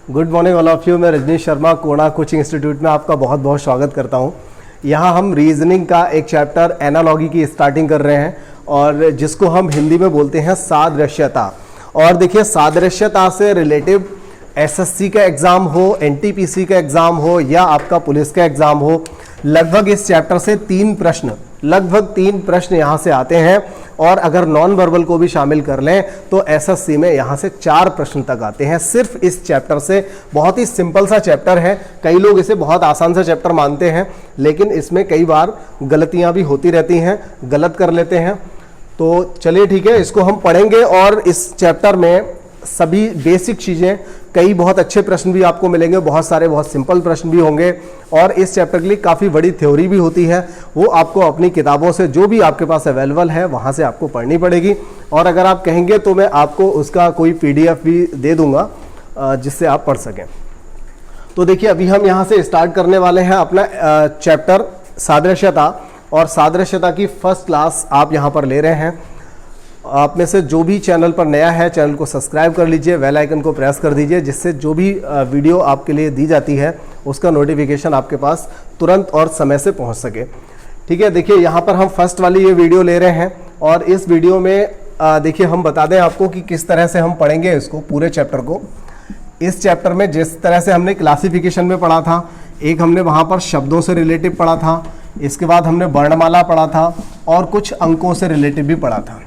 Good morning all of you. मैं रजनीश शर्मा कोणा coaching institute में आपका बहुत बहुत स्वागत करता हूं। यहां हम रीजनिंग का एक चैप्टर एनालॉगी की स्टार्टिंग कर रहे हैं और जिसको हम हिंदी में बोलते हैं सादृश्यता। और देखिए, सादृश्यता से रिलेटिव एसएससी का एग्जाम हो, एनटीपीसी का एग्जाम हो या आपका पुलिस का एग्जाम हो, लगभग इस चैप्टर से लगभग तीन प्रश्न यहां से आते हैं। और अगर नॉन वर्बल को भी शामिल कर लें तो एसएससी में यहां से 4 प्रश्न तक आते हैं सिर्फ इस चैप्टर से। बहुत ही सिंपल सा चैप्टर है। कई लोग इसे बहुत आसान सा चैप्टर मानते हैं, लेकिन इसमें कई बार गलतियां भी होती रहती हैं, गलत कर लेते हैं। तो चलिए ठीक है, इसको हम पढ़ेंगे और इस चैप्टर में सभी बेसिक चीज़ें, कई बहुत अच्छे प्रश्न भी आपको मिलेंगे, बहुत सारे बहुत सिंपल प्रश्न भी होंगे। और इस चैप्टर के लिए काफ़ी बड़ी थ्योरी भी होती है, वो आपको अपनी किताबों से जो भी आपके पास अवेलेबल है वहाँ से आपको पढ़नी पड़ेगी। और अगर आप कहेंगे तो मैं आपको उसका कोई PDF भी दे दूँगा जिससे आप पढ़ सकें। तो देखिए, अभी हम यहाँ से स्टार्ट करने वाले हैं अपना चैप्टर सादृश्यता। और सादृश्यता की फर्स्ट क्लास आप यहाँ पर ले रहे हैं। आप में से जो भी चैनल पर नया है, चैनल को सब्सक्राइब कर लीजिए, बेल आइकन को प्रेस कर दीजिए, जिससे जो भी वीडियो आपके लिए दी जाती है उसका नोटिफिकेशन आपके पास तुरंत और समय से पहुंच सके। ठीक है, देखिए यहाँ पर हम फर्स्ट वाली ये वीडियो ले रहे हैं और इस वीडियो में देखिए हम बता दें आपको कि किस तरह से हम पढ़ेंगे इसको, पूरे चैप्टर को। इस चैप्टर में जिस तरह से हमने क्लासिफिकेशन में पढ़ा था, एक हमने वहाँ पर शब्दों से रिलेटिव पढ़ा था, इसके बाद हमने वर्णमाला पढ़ा था और कुछ अंकों से रिलेटिव भी पढ़ा था।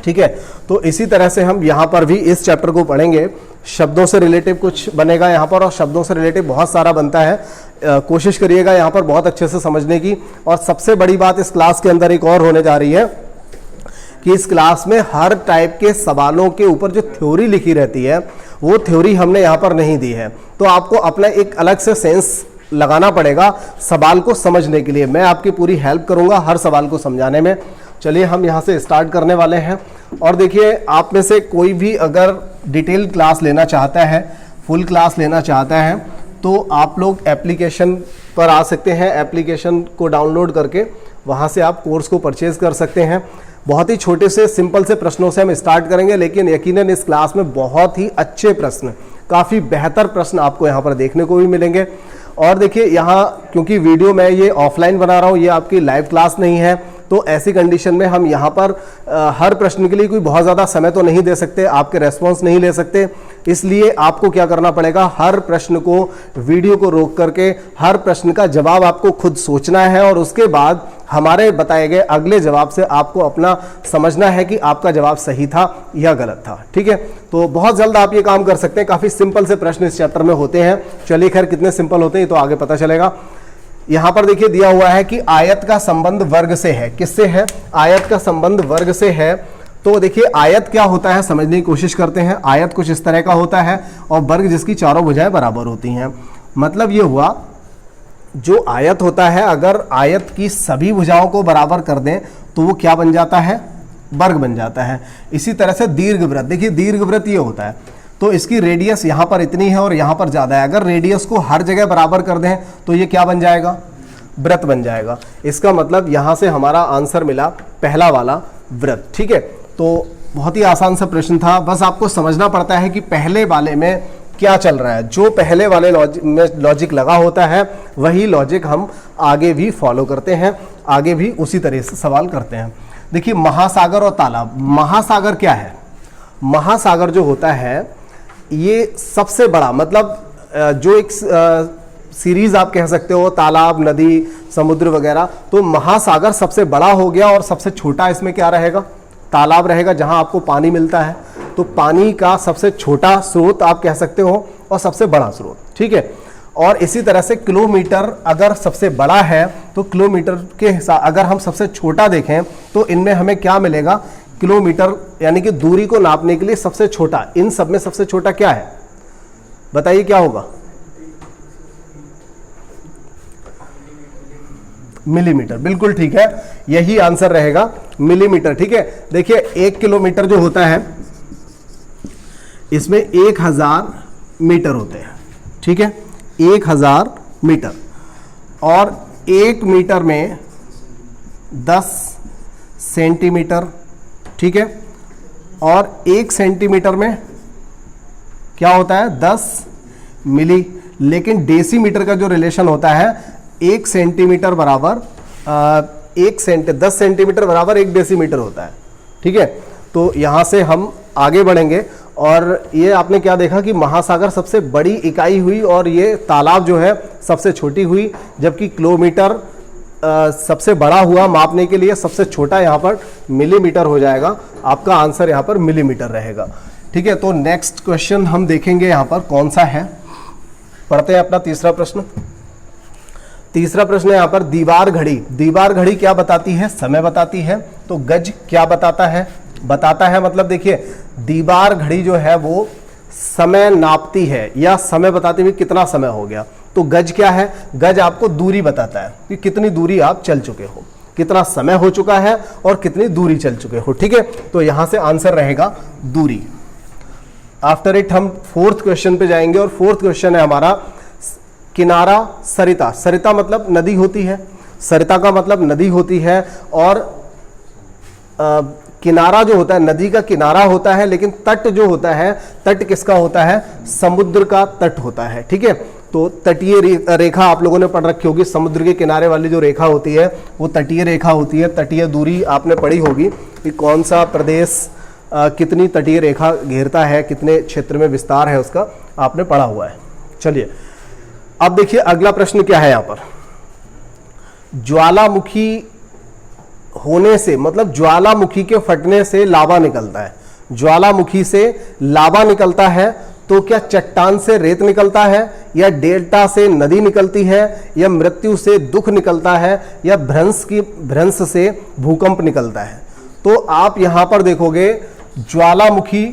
ठीक है, तो इसी तरह से हम यहाँ पर भी इस चैप्टर को पढ़ेंगे। शब्दों से रिलेटिव कुछ बनेगा यहाँ पर और शब्दों से रिलेटिव बहुत सारा बनता है। कोशिश करिएगा यहाँ पर बहुत अच्छे से समझने की। और सबसे बड़ी बात इस क्लास के अंदर एक और होने जा रही है कि इस क्लास में हर टाइप के सवालों के ऊपर जो थ्योरी लिखी रहती है वो थ्योरी हमने यहाँ पर नहीं दी है। तो आपको अपना एक अलग से सेंस लगाना पड़ेगा सवाल को समझने के लिए। मैं आपकी पूरी हेल्प करूँगा हर सवाल को समझाने में। चलिए हम यहाँ से स्टार्ट करने वाले हैं। और देखिए, आप में से कोई भी अगर डिटेल क्लास लेना चाहता है, फुल क्लास लेना चाहता है, तो आप लोग एप्लीकेशन पर आ सकते हैं। एप्लीकेशन को डाउनलोड करके वहाँ से आप कोर्स को परचेज़ कर सकते हैं। बहुत ही छोटे से सिंपल से प्रश्नों से हम स्टार्ट करेंगे, लेकिन यकीनन इस क्लास में बहुत ही अच्छे प्रश्न, काफ़ी बेहतर प्रश्न आपको यहाँ पर देखने को भी मिलेंगे। और देखिए, यहाँ क्योंकि वीडियो मैं ये ऑफलाइन बना रहा हूँ, ये आपकी लाइव क्लास नहीं है, तो ऐसी कंडीशन में हम यहाँ पर हर प्रश्न के लिए कोई बहुत ज़्यादा समय तो नहीं दे सकते, आपके रेस्पॉन्स नहीं ले सकते। इसलिए आपको क्या करना पड़ेगा, हर प्रश्न को, वीडियो को रोक करके हर प्रश्न का जवाब आपको खुद सोचना है और उसके बाद हमारे बताए गए अगले जवाब से आपको अपना समझना है कि आपका जवाब सही था या गलत था। ठीक है, तो बहुत जल्द आप ये काम कर सकते हैं। काफ़ी सिंपल से प्रश्न इस चैप्टर में होते हैं। चलिए, खैर कितने सिंपल होते हैं तो आगे पता चलेगा। यहां पर देखिए दिया हुआ है कि आयत का संबंध वर्ग से है। किससे है? आयत का संबंध वर्ग से है। तो देखिए, आयत क्या होता है समझने की कोशिश करते हैं। आयत कुछ इस तरह का होता है और वर्ग जिसकी चारों भुजाएं बराबर होती हैं। मतलब ये हुआ, जो आयत होता है, अगर आयत की सभी भुजाओं को बराबर कर दें तो वो क्या बन जाता है? वर्ग बन जाता है। इसी तरह से दीर्घवृत्त, देखिए दीर्घवृत्त ये होता है, तो इसकी रेडियस यहाँ पर इतनी है और यहाँ पर ज़्यादा है। अगर रेडियस को हर जगह बराबर कर दें तो ये क्या बन जाएगा? वृत्त बन जाएगा। इसका मतलब यहाँ से हमारा आंसर मिला पहला वाला वृत्त। ठीक है, तो बहुत ही आसान सा प्रश्न था। बस आपको समझना पड़ता है कि पहले वाले में क्या चल रहा है। जो पहले वाले लॉजिक लगा होता है वही लॉजिक हम आगे भी फॉलो करते हैं, आगे भी उसी तरह से सवाल करते हैं। देखिए, महासागर और तालाब। महासागर क्या है? महासागर जो होता है ये सबसे बड़ा, मतलब जो एक सीरीज आप कह सकते हो, तालाब, नदी, समुद्र वगैरह, तो महासागर सबसे बड़ा हो गया और सबसे छोटा इसमें क्या रहेगा? तालाब रहेगा, जहां आपको पानी मिलता है। तो पानी का सबसे छोटा स्रोत आप कह सकते हो और सबसे बड़ा स्रोत। ठीक है, और इसी तरह से किलोमीटर अगर सबसे बड़ा है तो किलोमीटर के हिसाब, अगर हम सबसे छोटा देखें तो इनमें हमें क्या मिलेगा? किलोमीटर, यानी कि दूरी को नापने के लिए सबसे छोटा। इन सब में सबसे छोटा क्या है? बताइए क्या होगा? मिलीमीटर। बिल्कुल ठीक है, यही आंसर रहेगा, मिलीमीटर। ठीक है, देखिए 1 किलोमीटर जो होता है इसमें 1000 मीटर होते हैं। ठीक है, 1000 मीटर, और 1 मीटर में 10 सेंटीमीटर। ठीक है, और 1 सेंटीमीटर में क्या होता है 10 मिली, लेकिन डेसीमीटर का जो रिलेशन होता है 1 सेंटीमीटर बराबर 10 सेंटीमीटर बराबर 1 डेसीमीटर होता है। ठीक है, तो यहां से हम आगे बढ़ेंगे और ये आपने क्या देखा कि महासागर सबसे बड़ी इकाई हुई और ये तालाब जो है सबसे छोटी हुई, जबकि किलोमीटर सबसे बड़ा हुआ मापने के लिए, सबसे छोटा यहाँ पर मिलीमीटर हो जाएगा। आपका आंसर यहाँ पर मिलीमीटर रहेगा। ठीक है, तो नेक्स्ट क्वेश्चन हम देखेंगे यहाँ पर कौन सा है। पढ़ते हैं अपना तीसरा प्रश्न। तीसरा प्रश्न है यहाँ पर दीवार घड़ी। दीवार घड़ी क्या बताती है? समय बताती है। तो गज क्या बताता है? बताता है मतलब देखिए दीवार घड़ी जो है वो समय नापती है या समय बताती हुई कितना समय हो गया। तो गज क्या है? गज आपको दूरी बताता है कि कितनी दूरी आप चल चुके हो, कितना समय हो चुका है और कितनी दूरी चल चुके हो। ठीक है, तो यहां से आंसर रहेगा दूरी। आफ्टर इट हम फोर्थ क्वेश्चन पे जाएंगे और फोर्थ क्वेश्चन है हमारा किनारा सरिता। सरिता मतलब नदी होती है, सरिता का मतलब नदी होती है और किनारा जो होता है नदी का किनारा होता है, लेकिन तट जो होता है, तट किसका होता है? समुद्र का तट होता है। ठीक है, तो तटीय रेखा आप लोगों ने पढ़ रखी होगी। समुद्र के किनारे वाली जो रेखा होती है वो तटीय रेखा होती है। तटीय दूरी आपने पढ़ी होगी कि कौन सा प्रदेश कितनी तटीय रेखा घेरता है, कितने क्षेत्र में विस्तार है उसका आपने पढ़ा हुआ है। चलिए अब देखिए अगला प्रश्न क्या है यहाँ पर। ज्वालामुखी होने से मतलब ज्वालामुखी के फटने से लावा निकलता है। ज्वालामुखी से लावा निकलता है तो क्या चट्टान से रेत निकलता है, या डेल्टा से नदी निकलती है, या मृत्यु से दुख निकलता है, या भ्रंश से भूकंप निकलता है? तो आप यहां पर देखोगे ज्वालामुखी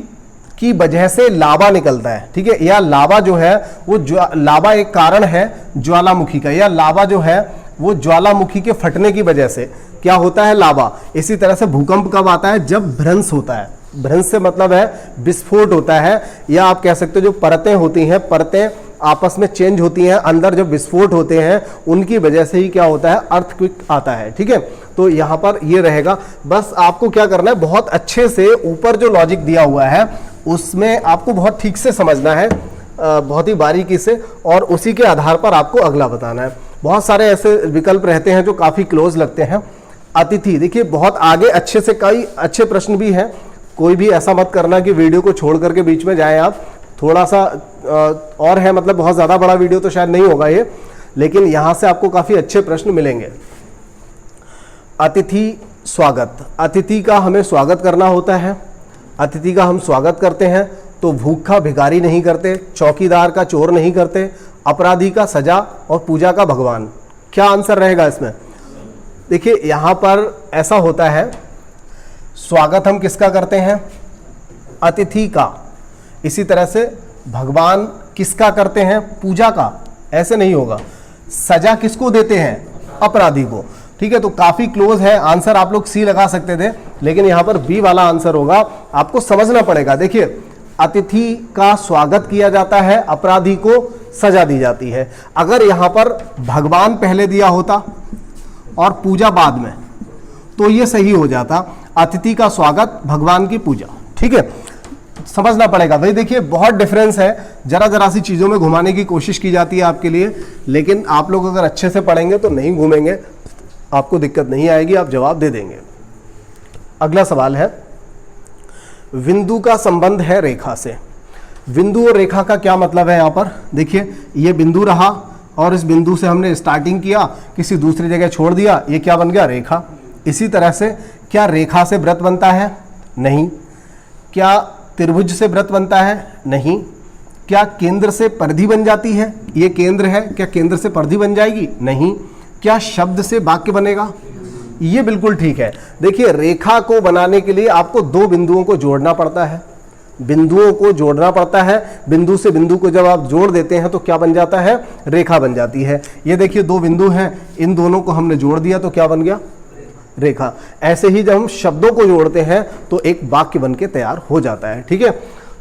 की वजह से लावा निकलता है। ठीक है, या लावा जो है वो लावा एक कारण है ज्वालामुखी का, या लावा जो है वो ज्वालामुखी के फटने की वजह से क्या होता है? लावा। इसी तरह से भूकंप कब आता है? जब भ्रंश होता है। भ्रंश से मतलब है विस्फोट होता है, या आप कह सकते हो जो परतें होती हैं, परतें आपस में चेंज होती हैं, अंदर जब विस्फोट होते हैं उनकी वजह से ही क्या होता है? अर्थक्वेक आता है। ठीक है, तो यहां पर ये रहेगा। बस आपको क्या करना है, बहुत अच्छे से ऊपर जो लॉजिक दिया हुआ है उसमें आपको बहुत ठीक से समझना है, बहुत ही बारीकी से, और उसी के आधार पर आपको अगला बताना है। बहुत सारे ऐसे विकल्प रहते हैं जो काफी क्लोज लगते हैं। अतिथि, देखिए बहुत आगे अच्छे से कई अच्छे प्रश्न भी हैं। कोई भी ऐसा मत करना कि वीडियो को छोड़ करके बीच में जाएं आप। थोड़ा सा और है, मतलब बहुत ज्यादा बड़ा वीडियो तो शायद नहीं होगा ये, लेकिन यहां से आपको काफी अच्छे प्रश्न मिलेंगे। अतिथि स्वागत, अतिथि का हमें स्वागत करना होता है। अतिथि का हम स्वागत करते हैं तो भूखा भिखारी नहीं करते, चौकीदार का चोर नहीं करते, अपराधी का सजा और पूजा का भगवान। क्या आंसर रहेगा इसमें? देखिए यहां पर ऐसा होता है, स्वागत हम किसका करते हैं? अतिथि का। इसी तरह से भगवान किसका करते हैं? पूजा का। ऐसे नहीं होगा। सजा किसको देते हैं? अपराधी को। ठीक है, तो काफी क्लोज है आंसर। आप लोग सी लगा सकते थे, लेकिन यहां पर बी वाला आंसर होगा। आपको समझना पड़ेगा। देखिए अतिथि का स्वागत किया जाता है, अपराधी को सजा दी जाती है। अगर यहां पर भगवान पहले दिया होता और पूजा बाद में तो ये सही हो जाता। अतिथि का स्वागत, भगवान की पूजा। ठीक है, समझना पड़ेगा भाई। देखिए बहुत डिफरेंस है, जरा सी चीजों में घुमाने की कोशिश की जाती है आपके लिए, लेकिन आप लोग अगर अच्छे से पढ़ेंगे तो नहीं घूमेंगे, आपको दिक्कत नहीं आएगी, आप जवाब दे देंगे। अगला सवाल है, बिंदु का संबंध है रेखा से। बिंदु और रेखा का क्या मतलब है? यहां पर देखिए ये बिंदु रहा और इस बिंदु से हमने स्टार्टिंग किया, किसी दूसरी जगह छोड़ दिया, ये क्या बन गया? रेखा। इसी तरह से क्या रेखा से वृत्त बनता है? नहीं। क्या त्रिभुज से वृत्त बनता है? नहीं। क्या केंद्र से परिधि बन जाती है? ये केंद्र है, क्या केंद्र से परिधि बन जाएगी? नहीं। क्या शब्द से वाक्य बनेगा? ये बिल्कुल ठीक है। देखिए रेखा को बनाने के लिए आपको दो बिंदुओं को जोड़ना पड़ता है, बिंदुओं को जोड़ना पड़ता है। बिंदु से बिंदु को जब आप जोड़ देते हैं तो क्या बन जाता है? रेखा बन जाती है। ये देखिए दो बिंदु हैं, इन दोनों को हमने जोड़ दिया तो क्या बन गया? रेखा। ऐसे ही जब हम शब्दों को जोड़ते हैं तो एक वाक्य बन के तैयार हो जाता है। ठीक है,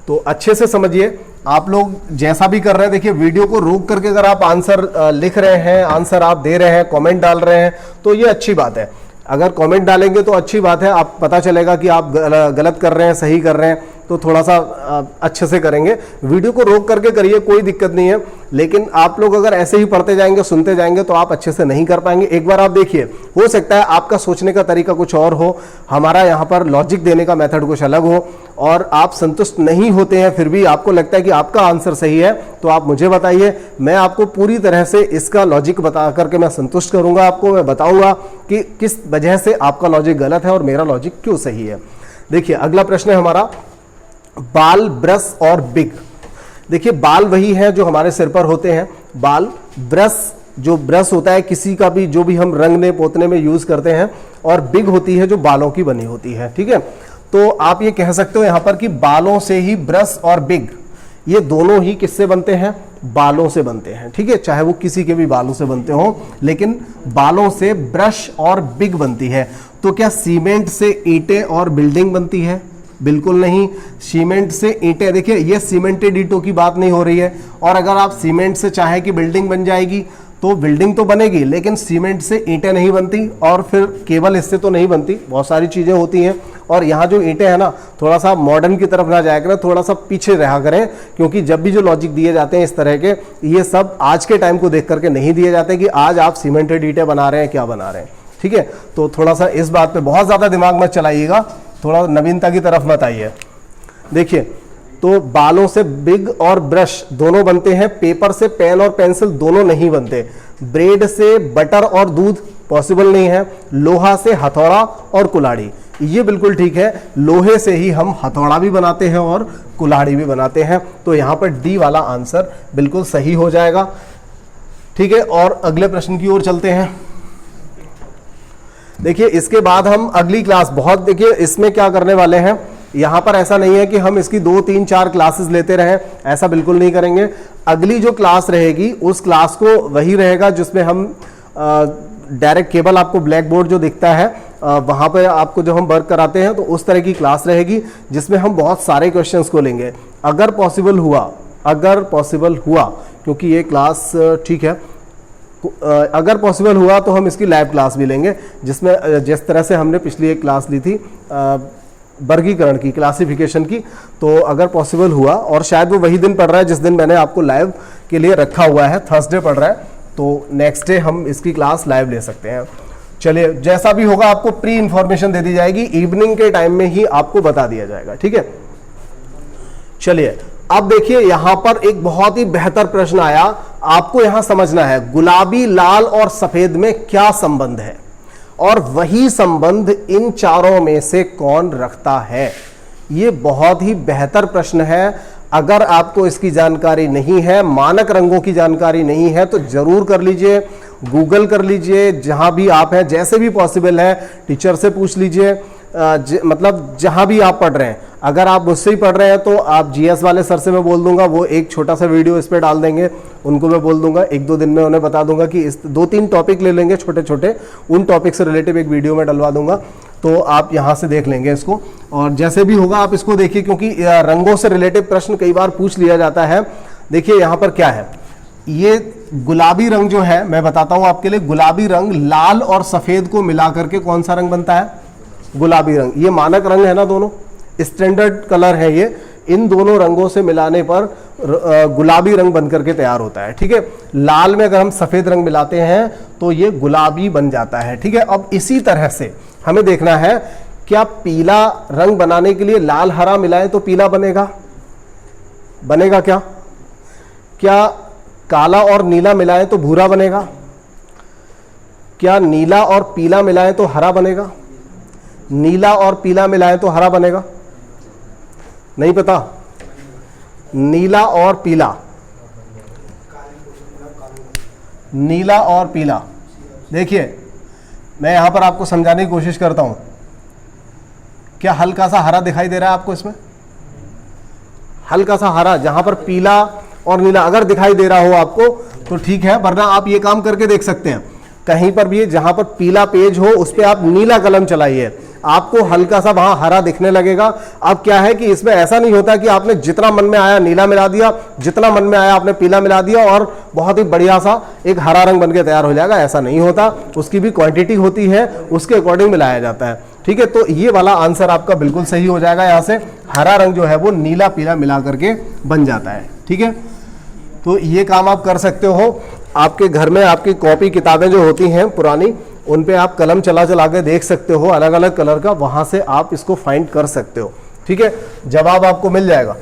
तो अच्छे से समझिए। आप लोग जैसा भी कर रहे हैं, देखिए वीडियो को रोक करके अगर आप आंसर लिख रहे हैं, आंसर आप दे रहे हैं, कमेंट डाल रहे हैं, तो ये अच्छी बात है। अगर कमेंट डालेंगे तो अच्छी बात है, आप पता चलेगा कि आप गलत कर रहे हैं, सही कर रहे हैं, तो थोड़ा सा अच्छे से करेंगे। वीडियो को रोक करके करिए, कोई दिक्कत नहीं है, लेकिन आप लोग अगर ऐसे ही पढ़ते जाएंगे, सुनते जाएंगे तो आप अच्छे से नहीं कर पाएंगे। एक बार आप देखिए, हो सकता है आपका सोचने का तरीका कुछ और हो, हमारा यहाँ पर लॉजिक देने का मेथड कुछ अलग हो, और आप संतुष्ट नहीं होते हैं, फिर भी आपको लगता है कि आपका आंसर सही है, तो आप मुझे बताइए। मैं आपको पूरी तरह से इसका लॉजिक बता करके मैं संतुष्ट करूंगा आपको। मैं बताऊंगा कि किस वजह से आपका लॉजिक गलत है और मेरा लॉजिक क्यों सही है। देखिए अगला प्रश्न है हमारा, बाल, ब्रश और बिग। देखिए बाल वही है जो हमारे सिर पर होते हैं, बाल। ब्रश, जो ब्रश होता है किसी का भी, जो भी हम रंगने पोतने में यूज करते हैं, और बिग होती है जो बालों की बनी होती है। ठीक है, तो आप ये कह सकते हो यहां पर कि बालों से ही ब्रश और बिग, ये दोनों ही किससे बनते हैं? बालों से बनते हैं। ठीक है, चाहे वो किसी के भी बालों से बनते हो, लेकिन बालों से ब्रश और बिग बनती है। तो क्या सीमेंट से ईंटें और बिल्डिंग बनती है? बिल्कुल नहीं। सीमेंट से ईंटें, देखिए ये सीमेंटेड ईंटों की बात नहीं हो रही है। और अगर आप सीमेंट से चाहे कि बिल्डिंग बन जाएगी, तो बिल्डिंग तो बनेगी, लेकिन सीमेंट से ईंटें नहीं बनती, और फिर केवल इससे तो नहीं बनती, बहुत सारी चीज़ें होती हैं। और यहाँ जो ईंटें हैं ना, थोड़ा सा मॉडर्न की तरफ ना जाया करें, थोड़ा सा पीछे रहा करें, क्योंकि जब भी जो लॉजिक दिए जाते हैं इस तरह के, ये सब आज के टाइम को देख करके नहीं दिए जाते कि आज आप सीमेंटेड ईंटें बना रहे हैं, क्या बना रहे हैं। ठीक है, तो थोड़ा सा इस बात पे बहुत ज़्यादा दिमाग मत चलाइएगा, थोड़ा नवीनता की तरफ मत आइए। देखिए, तो बालों से बिग और ब्रश दोनों बनते हैं, पेपर से पेन और पेंसिल दोनों नहीं बनते, ब्रेड से बटर और दूध पॉसिबल नहीं है, लोहा से हथौड़ा और कुल्हाड़ी, ये बिल्कुल ठीक है। लोहे से ही हम हथौड़ा भी बनाते हैं और कुल्हाड़ी भी बनाते हैं, तो यहां पर डी वाला आंसर बिल्कुल सही हो जाएगा। ठीक है, और अगले प्रश्न की ओर चलते हैं। देखिए इसके बाद हम अगली क्लास, बहुत देखिए इसमें क्या करने वाले हैं, यहां पर ऐसा नहीं है कि हम इसकी 2, 3, 4 क्लासेस लेते रहें, ऐसा बिल्कुल नहीं करेंगे। अगली जो क्लास रहेगी उस क्लास को वही रहेगा जिसमें हम डायरेक्ट केबल, आपको ब्लैक बोर्ड जो दिखता है वहां पर आपको जो हम वर्क कराते हैं, तो उस तरह की क्लास रहेगी जिसमें हम बहुत सारे क्वेश्चंस को लेंगे। अगर पॉसिबल हुआ, क्योंकि ये क्लास ठीक है, अगर पॉसिबल हुआ तो हम इसकी लाइव क्लास भी लेंगे, जिसमें जिस तरह से हमने पिछली एक क्लास ली थी वर्गीकरण की, क्लासिफिकेशन की, तो अगर पॉसिबल हुआ, और शायद वो वही दिन पड़ रहा है जिस दिन मैंने आपको लाइव के लिए रखा हुआ है, थर्सडे पड़ रहा है, तो नेक्स्ट डे हम इसकी क्लास लाइव ले सकते हैं। चलिए, जैसा भी होगा आपको प्री इंफॉर्मेशन दे दी जाएगी, इवनिंग के टाइम में ही आपको बता दिया जाएगा। ठीक है, चलिए अब देखिए यहां पर एक बहुत ही बेहतर प्रश्न आया, आपको यहां समझना है गुलाबी, लाल और सफेद में क्या संबंध है, और वही संबंध इन चारों में से कौन रखता है। ये बहुत ही बेहतर प्रश्न है। अगर आपको इसकी जानकारी नहीं है, मानक रंगों की जानकारी नहीं है, तो जरूर कर लीजिए, गूगल कर लीजिए, जहां भी आप हैं, जैसे भी पॉसिबल है टीचर से पूछ लीजिए, मतलब जहां भी आप पढ़ रहे हैं। अगर आप मुझसे ही पढ़ रहे हैं तो आप जीएस वाले सर से मैं बोल दूंगा, वो एक छोटा सा वीडियो इस पर डाल देंगे, उनको मैं बोल दूंगा 1-2 दिन में उन्हें बता दूंगा कि इस 2-3 टॉपिक ले लेंगे छोटे छोटे, उन टॉपिक से रिलेटिव एक वीडियो में डलवा दूंगा, तो आप यहाँ से देख लेंगे इसको। और जैसे भी होगा आप इसको देखिए, क्योंकि रंगों से रिलेटिव प्रश्न कई बार पूछ लिया जाता है। देखिए यहाँ पर क्या है, ये गुलाबी रंग जो है, मैं बताता हूँ आपके लिए, गुलाबी रंग लाल और सफेद को मिला करके कौन सा रंग बनता है? गुलाबी रंग। ये मानक रंग है ना, दोनों स्टैंडर्ड कलर है ये, इन दोनों रंगों से मिलाने पर गुलाबी रंग बनकर के तैयार होता है। ठीक है, लाल में अगर हम सफेद रंग मिलाते हैं तो ये गुलाबी बन जाता है। ठीक है, अब इसी तरह से हमें देखना है, क्या पीला रंग बनाने के लिए लाल हरा मिलाएं तो पीला बनेगा? बनेगा क्या? क्या काला और नीला मिलाएं तो भूरा बनेगा? क्या नीला और पीला मिलाएं तो हरा बनेगा? नीला और पीला मिलाएं तो हरा बनेगा? नहीं पता? नीला और पीला, नीला और पीला, देखिए मैं यहां पर आपको समझाने की कोशिश करता हूं। क्या हल्का सा हरा दिखाई दे रहा है आपको इसमें? हल्का सा हरा, जहां पर पीला और नीला अगर दिखाई दे रहा हो आपको तो ठीक है, वरना आप ये काम करके देख सकते हैं, कहीं पर भी जहां पर पीला पेज हो उस पर आप नीला कलम चलाइए, आपको हल्का सा वहां हरा दिखने लगेगा। अब क्या है कि इसमें ऐसा नहीं होता कि आपने जितना मन में आया नीला मिला दिया, जितना मन में आया आपने पीला मिला दिया और बहुत ही बढ़िया सा एक हरा रंग बनके तैयार हो जाएगा, ऐसा नहीं होता। उसकी भी क्वांटिटी होती है, उसके अकॉर्डिंग मिलाया जाता है। ठीक है, तो ये वाला आंसर आपका बिल्कुल सही हो जाएगा। यहाँ से हरा रंग जो है वो नीला पीला मिला करके बन जाता है। ठीक है, तो ये काम आप कर सकते हो। आपके घर में आपकी कॉपी किताबें जो होती हैं पुरानी, उन पे आप कलम चला चला के देख सकते हो अलग अलग कलर का, वहां से आप इसको फाइंड कर सकते हो। ठीक है, जवाब आपको मिल जाएगा।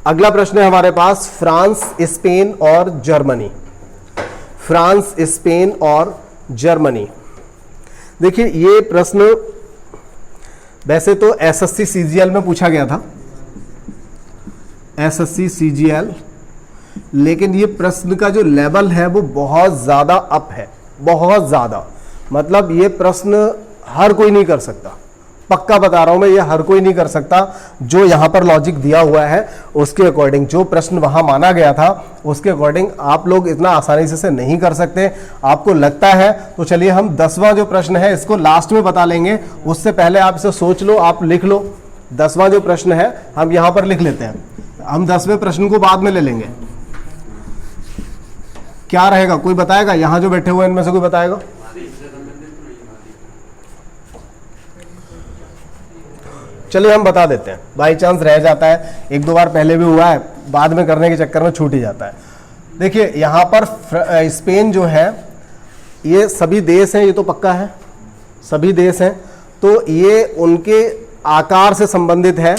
अगला प्रश्न है हमारे पास, फ्रांस, स्पेन और जर्मनी। फ्रांस, स्पेन और जर्मनी। देखिए ये प्रश्न वैसे तो एसएससी सीजीएल में पूछा गया था, एसएससी सीजीएल, लेकिन ये प्रश्न का जो लेवल है वो बहुत ज्यादा अप है, बहुत ज्यादा। मतलब ये प्रश्न हर कोई नहीं कर सकता, पक्का बता रहा हूं मैं, ये हर कोई नहीं कर सकता। जो यहां पर लॉजिक दिया हुआ है उसके अकॉर्डिंग, जो प्रश्न वहां माना गया था उसके अकॉर्डिंग आप लोग इतना आसानी से नहीं कर सकते। आपको लगता है तो चलिए हम 10वां जो प्रश्न है इसको लास्ट में बता लेंगे, उससे पहले आप इसे सोच लो, आप लिख लो। 10वां जो प्रश्न है हम यहां पर लिख लेते हैं, हम 10वें प्रश्न को बाद में ले लेंगे। क्या रहेगा, कोई बताएगा? यहां जो बैठे हुए इनमें से कोई बताएगा? चलिए हम बता देते हैं, बाई चांस रह जाता है, एक दो बार पहले भी हुआ है, बाद में करने के चक्कर में छूट ही जाता है। देखिए यहां पर स्पेन जो है, ये सभी देश हैं, ये तो पक्का है, सभी देश हैं, तो ये उनके आकार से संबंधित है।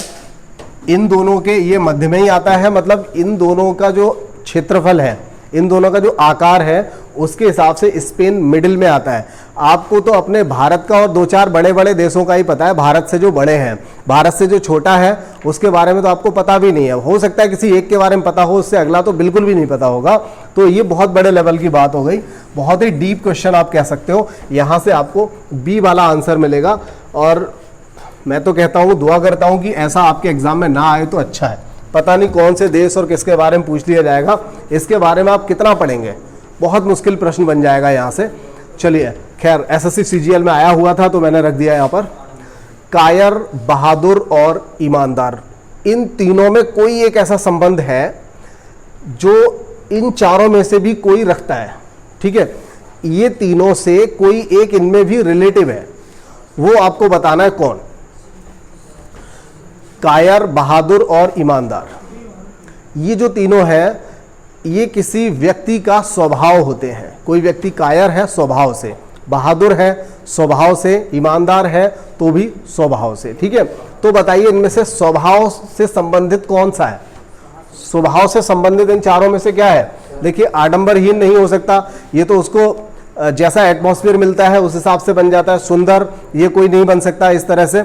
इन दोनों के ये मध्य में ही आता है, मतलब इन दोनों का जो क्षेत्रफल है, इन दोनों का जो आकार है उसके हिसाब से स्पेन मिडिल में आता है। आपको तो अपने भारत का और दो चार बड़े बड़े देशों का ही पता है, भारत से जो बड़े हैं, भारत से जो छोटा है उसके बारे में तो आपको पता भी नहीं है। हो सकता है किसी एक के बारे में पता हो, उससे अगला तो बिल्कुल भी नहीं पता होगा। तो ये बहुत बड़े लेवल की बात हो गई, बहुत ही डीप क्वेश्चन आप कह सकते हो। यहाँ से आपको बी वाला आंसर मिलेगा, और मैं तो कहता हूँ, दुआ करता हूँ कि ऐसा आपके एग्जाम में ना आए तो अच्छा है। पता नहीं कौन से देश और किसके बारे में पूछ लिया जाएगा, इसके बारे में आप कितना पढ़ेंगे, बहुत मुश्किल प्रश्न बन जाएगा यहाँ से। चलिए खैर, एसएससी सीजीएल में आया हुआ था तो मैंने रख दिया यहाँ पर। कायर, बहादुर और ईमानदार, इन तीनों में कोई एक ऐसा संबंध है जो इन चारों में से भी कोई रखता है। ठीक है, ये तीनों से कोई एक इनमें भी रिलेटिव है, वो आपको बताना है कौन। कायर, बहादुर और ईमानदार, ये जो तीनों हैं ये किसी व्यक्ति का स्वभाव होते हैं। कोई व्यक्ति कायर है स्वभाव से, बहादुर है स्वभाव से, ईमानदार है तो भी स्वभाव से। ठीक है, तो बताइए इनमें से स्वभाव से संबंधित कौन सा है? स्वभाव से संबंधित इन चारों में से क्या है? देखिए आडंबरहीन नहीं हो सकता, ये तो उसको जैसा एटमॉस्फेयर मिलता है उस हिसाब से बन जाता है। सुंदर, ये कोई नहीं बन सकता इस तरह से,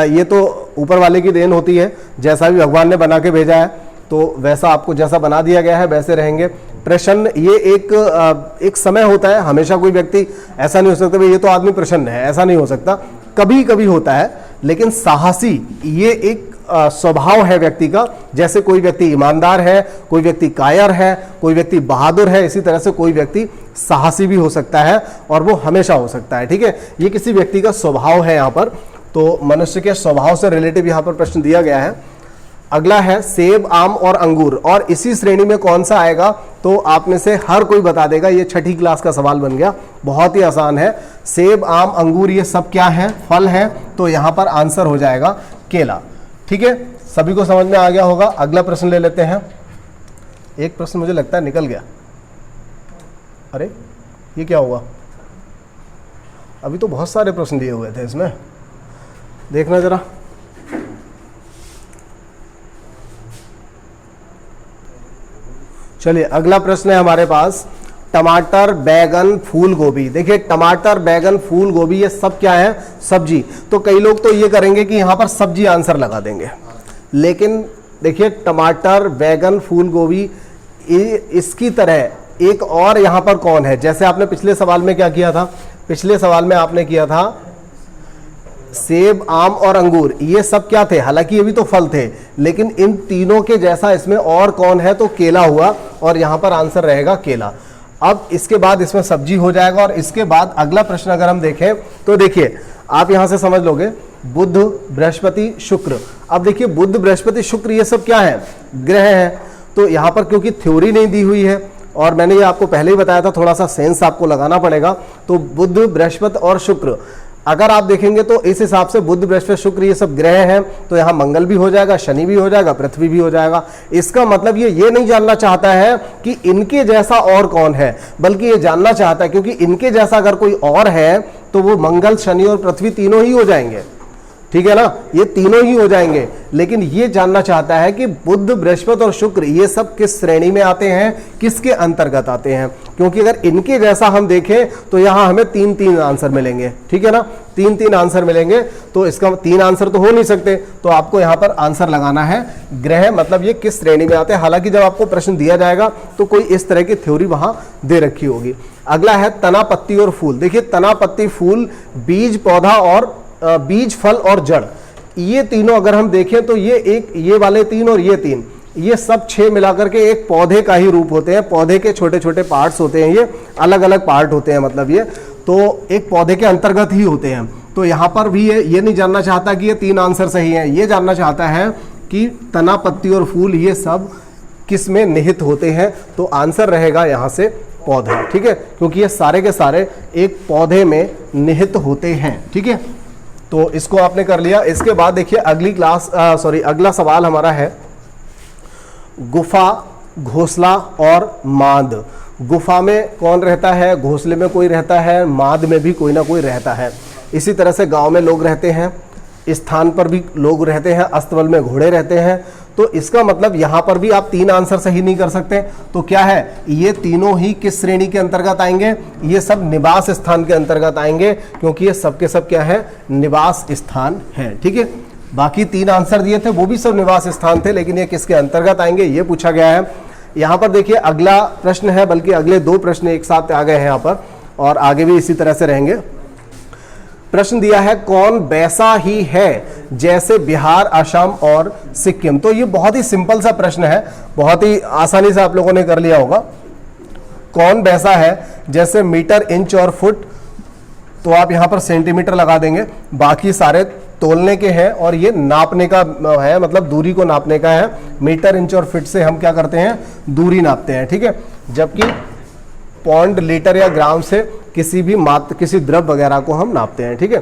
ये तो ऊपर वाले की देन होती है, जैसा भी भगवान ने बना के भेजा है तो वैसा आपको जैसा बना दिया गया है वैसे रहेंगे। प्रसन्न, ये एक समय होता है, हमेशा कोई व्यक्ति ऐसा नहीं हो सकता भाई ये तो आदमी प्रसन्न है, ऐसा नहीं हो सकता, कभी कभी होता है। लेकिन साहसी, ये एक स्वभाव है व्यक्ति का। जैसे कोई व्यक्ति ईमानदार है, कोई व्यक्ति कायर है, कोई व्यक्ति बहादुर है, इसी तरह से कोई व्यक्ति साहसी भी हो सकता है और वो हमेशा हो सकता है। ठीक है, ये किसी व्यक्ति का स्वभाव है यहाँ पर, तो मनुष्य के स्वभाव से रिलेटिव यहाँ पर प्रश्न दिया गया है। अगला है सेब, आम और अंगूर, और इसी श्रेणी में कौन सा आएगा तो आप में से हर कोई बता देगा। ये छठी क्लास का सवाल बन गया, बहुत ही आसान है। सेब, आम, अंगूर ये सब क्या है? फल है, तो यहाँ पर आंसर हो जाएगा केला। ठीक है, सभी को समझ में आ गया होगा। अगला प्रश्न ले लेते हैं। एक प्रश्न मुझे लगता है निकल गया, अरे ये क्या हुआ? अभी तो बहुत सारे प्रश्न दिए हुए थे इसमें, देखना जरा। चलिए अगला प्रश्न है हमारे पास, टमाटर, बैगन, फूल गोभी। देखिए टमाटर, बैगन, फूल गोभी ये सब क्या है? सब्जी। तो कई लोग तो ये करेंगे कि यहां पर सब्जी आंसर लगा देंगे, लेकिन देखिए टमाटर, बैगन, फूल गोभी, इसकी तरह एक और यहां पर कौन है? जैसे आपने पिछले सवाल में क्या किया था? पिछले सवाल में आपने किया था सेब, आम और अंगूर, ये सब क्या थे? हालांकि ये भी तो फल थे, लेकिन इन तीनों के जैसा इसमें और कौन है? तो केला हुआ, और यहां पर आंसर रहेगा केला। अब इसके बाद इसमें सब्जी हो जाएगा, और इसके बाद अगला प्रश्न अगर हम देखें तो देखिए आप यहां से समझ लोगे, बुध, बृहस्पति, शुक्र। अब देखिए बुध, बृहस्पति, शुक्र ये सब क्या है? ग्रह हैं। तो यहां पर क्योंकि थ्योरी नहीं दी हुई है, और मैंने ये आपको पहले ही बताया था, थोड़ा सा सेंस आपको लगाना पड़ेगा। तो बुध, बृहस्पति और शुक्र, अगर आप देखेंगे तो इस हिसाब से बुध बृहस्पति शुक्र ये सब ग्रह हैं, तो यहाँ मंगल भी हो जाएगा, शनि भी हो जाएगा, पृथ्वी भी हो जाएगा। इसका मतलब ये नहीं जानना चाहता है कि इनके जैसा और कौन है, बल्कि ये जानना चाहता है क्योंकि इनके जैसा अगर कोई और है तो वो मंगल, शनि और पृथ्वी तीनों ही हो जाएंगे, ठीक है ना, ये तीनों ही हो जाएंगे। लेकिन ये जानना चाहता है कि बुध, बृहस्पति और शुक्र ये सब किस श्रेणी में आते हैं, किसके अंतर्गत आते हैं। क्योंकि अगर इनके जैसा हम देखें तो यहां हमें 3-3 आंसर मिलेंगे, ठीक है ना, 3-3 आंसर मिलेंगे। तो इसका 3 आंसर तो हो नहीं सकते, तो आपको यहां पर आंसर लगाना है ग्रह, मतलब ये किस श्रेणी में आते हैं। हालांकि जब आपको प्रश्न दिया जाएगा तो कोई इस तरह की थ्योरी वहां दे रखी होगी। अगला है तना, पत्ती और फूल। देखिए तना, पत्ती, फूल, बीज, पौधा और बीज, फल और जड़, ये तीनों अगर हम देखें तो ये वाले 3 और ये 3, ये सब 6 मिलाकर के एक पौधे का ही रूप होते हैं। पौधे के छोटे छोटे पार्ट्स होते हैं, ये अलग अलग पार्ट होते हैं, मतलब ये तो एक पौधे के अंतर्गत ही होते हैं। तो यहां पर भी ये नहीं जानना चाहता कि ये 3 आंसर सही हैं, ये जानना चाहता है कि तना, पत्ती और फूल ये सब किस में निहित होते हैं। तो आंसर रहेगा यहां से पौधा, ठीक है, क्योंकि ये सारे के सारे एक पौधे में निहित होते हैं, ठीक है। तो इसको आपने कर लिया। इसके बाद देखिए अगला सवाल हमारा है गुफा, घोंसला और माद। गुफा में कौन रहता है, घोंसले में कोई रहता है, माद में भी कोई ना कोई रहता है। इसी तरह से गांव में लोग रहते हैं, स्थान पर भी लोग रहते हैं, अस्तबल में घोड़े रहते हैं। तो इसका मतलब यहां पर भी आप 3 आंसर सही नहीं कर सकते। तो क्या है, ये तीनों ही किस श्रेणी के अंतर्गत आएंगे, ये सब निवास स्थान के अंतर्गत आएंगे, क्योंकि ये सब के सब क्या है, निवास स्थान है, ठीक है। बाकी 3 आंसर दिए थे वो भी सब निवास स्थान थे, लेकिन ये किसके अंतर्गत आएंगे ये पूछा गया है। यहां पर देखिए अगला प्रश्न है, बल्कि अगले 2 प्रश्न एक साथ आ गए हैं यहां पर, और आगे भी इसी तरह से रहेंगे। प्रश्न दिया है कौन वैसा ही है जैसे बिहार, असम और सिक्किम। तो ये बहुत ही सिंपल सा प्रश्न है, बहुत ही आसानी से आप लोगों ने कर लिया होगा। कौन वैसा है जैसे मीटर, इंच और फुट, तो आप यहां पर सेंटीमीटर लगा देंगे, बाकी सारे तोलने के हैं और ये नापने का है, मतलब दूरी को नापने का है। मीटर, इंच और फीट से हम क्या करते हैं, दूरी नापते हैं, ठीक है। जबकि पौंड, लीटर या ग्राम से किसी भी मात्रा, किसी द्रव्य वगैरह को हम नापते हैं, ठीक है।